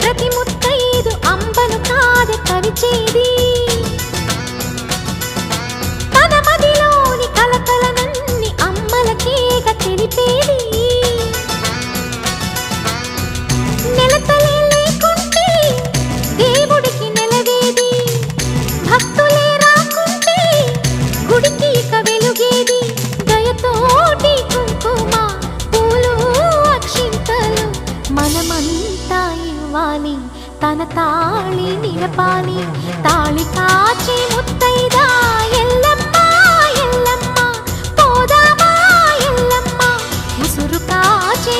ప్రతి ముత్తైదు అంబను కాదే కవిచేది తన మదిలోని కలకలనన్ని అమ్మలకేగ తెలిపేది నెలతలే లేకుంటే దేవుడికి నెలవేది భక్తులే రాకుంటే గుడికి ఇక వెలుగేది దయతోటి కుంకుమ పూలు అక్షింతలు మనమంతా ఇవ్వాలి తన తాళి నిలపాలి తాళి కాచి ముత్తైదా ఎల్లమ్మ ఎల్లమ్మ పోదామా ఎల్లమ్మ ఉసురు కాచి